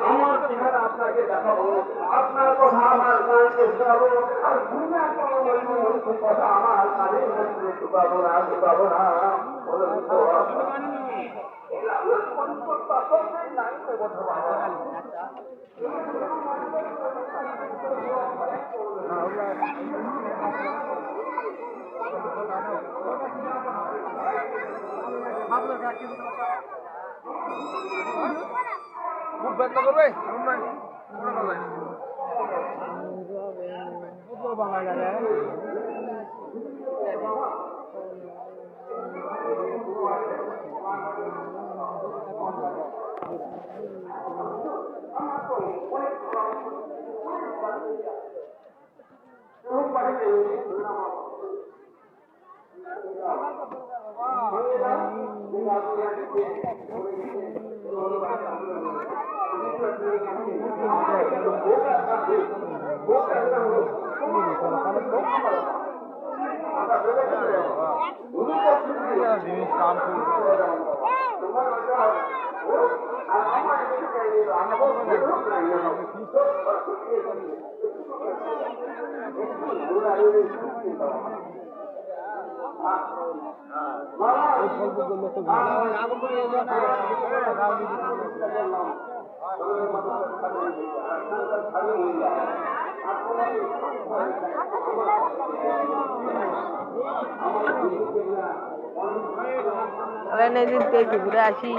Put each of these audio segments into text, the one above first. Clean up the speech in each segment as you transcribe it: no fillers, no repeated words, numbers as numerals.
আমার চেহারা আপনাকে দেখাবো, আপনার কথা আমার কানকে শোনাবো, আর দুনিয়ার কোনো কথা আমার কানে ঢুকাবো না। মুখ বন্ধ করবে জিনিস কাম ঘুরে আসি।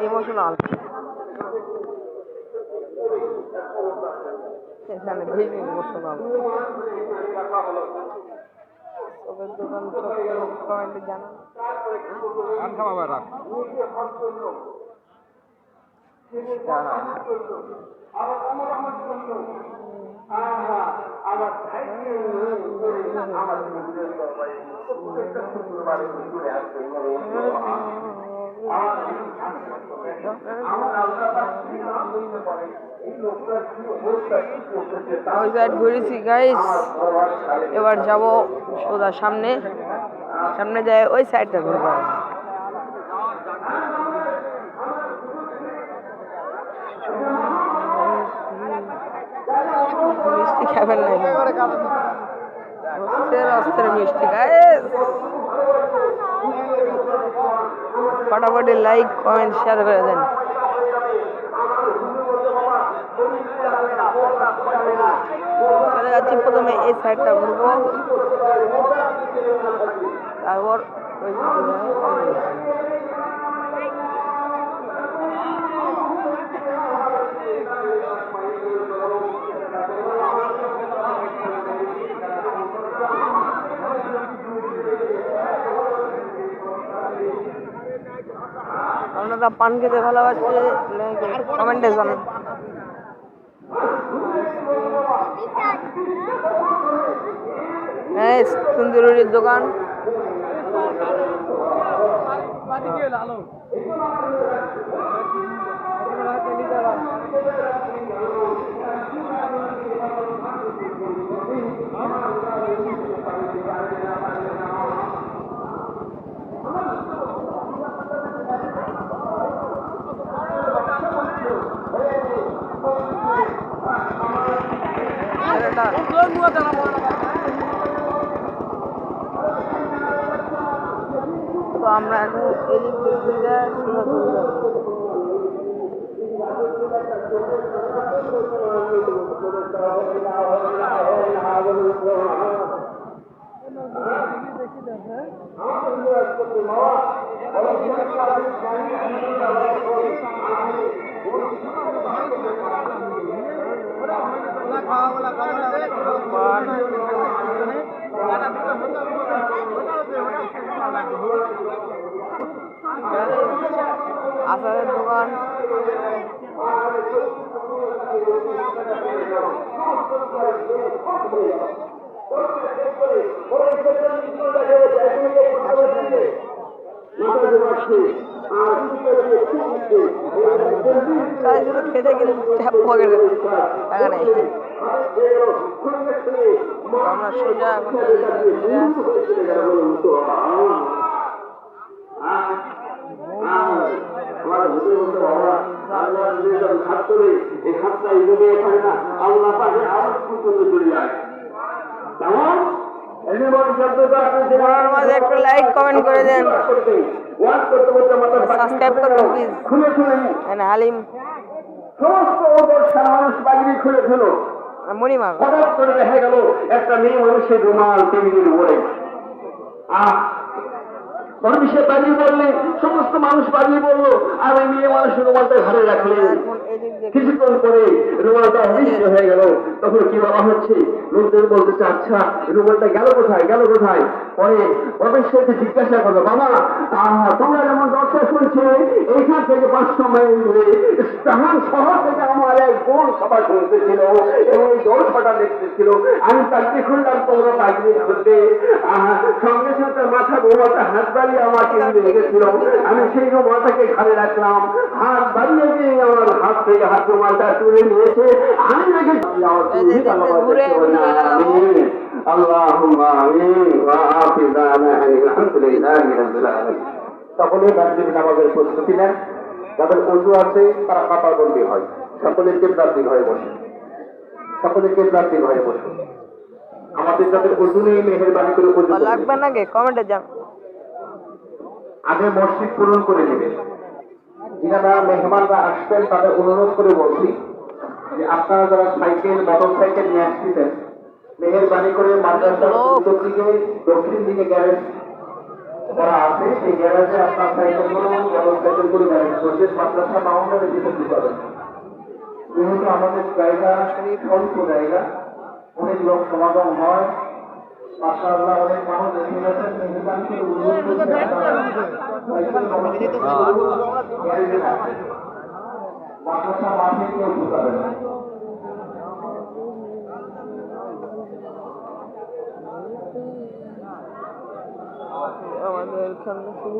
ইমোশনাল এখানে ভেরি ইমোশনাল। দোকান কমেন্টে জানান। ওই সাইড ঘুরেছি গাইস, এবার যাব সোজা সামনে যায় ওই সাইডটা ঘুরবো। মিষ্টি খাবেন না? অস্ত্রের মিষ্টি গাইস, ফটাফটি লাইক কমেন্ট শেয়ার করে দেন। চলে যাচ্ছি, প্রথমে এই সাইডটা ঘুরবো, তারপর ওই আপনারা পান খেতে ভালোবাসছে কমেন্টে জানান। তন্দুরির দোকান তো আমরা এখন এদিক দিয়ে আচারের দোকান, শুধু খেতে কিন্তু পকেটে টাকা নেই। আমরা সোজা এখন মাঝে একটু লাইক কমেন্ট করে দেন, সাবস্ক্রাইব করবেন প্লিজ। হালিম সমস্ত মানুষ বাগিয়ে খুলে ফেলো, মণিমা হঠাৎ করে দেখা গেল একটা মেয়ে মানুষের রুমাল টেবিলের উপরে। মানুষে বাড়িয়ে বললে সমস্ত মানুষ বাড়িয়ে বললো, আর ওই মেয়ে মানুষের রুমালটা ঘরে রাখলেন। কিছুক্ষণ পরে রুমালটা অদৃশ্য হয়ে গেল। তখন কি বলা হচ্ছে, লোকদের বলতেছে আচ্ছা রুমালটা গেল কোথায়, গেল কোথায়? পরে বাবার সাথে জিজ্ঞাসা করলো, বাবা তোমরা যেমন দর্শা শুনছে, এইখান থেকে 500 মাইল দূরে স্থান শহর থেকে আমার এক বোন সভা শুনতেছিল এবং এই জলসাটা দেখতেছিল। আমি তাকে খুললাম, তোমরা পাগড়ি ধরতে। সঙ্গে সাথে মাথা রুমালটা হাত বাড়িয়ে আমাকে লেগেছিল। আমি সেই রুমালটাকে ঘাড়ে রাখলাম, হাত বাড়িয়ে দিয়ে আমার হাত থেকে হাত রুমালটা তুলে নিয়েছে। আমি রেখেছি সকলে গান্ধী নামাজের প্রস্তুতি নেন। যাদের অজু আছে তারা কাতারবন্দি হয়, সকলে কেবলার হয়ে বসে, সকলে কেবলার হয়ে বসে। আমাদের যাদের অজু নেই মেহেরবানি করে অজু লাগবে নাকি কমেন্টে জান, আগে মসজিদ পূরণ করে নেবে। যারা মেহমানরা আসবেন তাদের অনুরোধ করে বলছি যে আপনারা যারা সাইকেল মোটর সাইকেল নিয়ে আসতেছেন, মেহেরবানি করে মাদ্রাসার উত্তর দিকে দক্ষিণ দিকে গ্যারেজ করা আছে, সেই গ্যারেজে আপনার সাইকেলগুলো মোটর সাইকেলগুলো গ্যারেজ করছে। মাদ্রাসা বাউন্ডারি দিতে পারবেন, যেহেতু আমাদের জায়গা স্বল্প জায়গা, অনেক লোক সমাগম হয়। মাশাআল্লাহ অনেক মানুষ দেখে গেছেন, মেহরবানি করে অনুরোধ করছে মাদ্রাসা মাঠে কেউ ঢুকাবেন না। আমাদের সামনে শুরু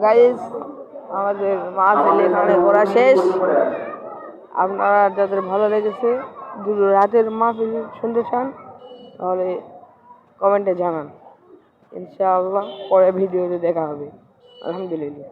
গাইস, আমাদের মাহফিল এখানে ঘোরা শেষ। আপনারা যাদের ভালো লেগেছে, যদি রাতের মাহফিল শুনতে চান তাহলে কমেন্টে জানান, ইনশাআল্লাহ পরে ভিডিওতে দেখা হবে। আলহামদুলিল্লাহ।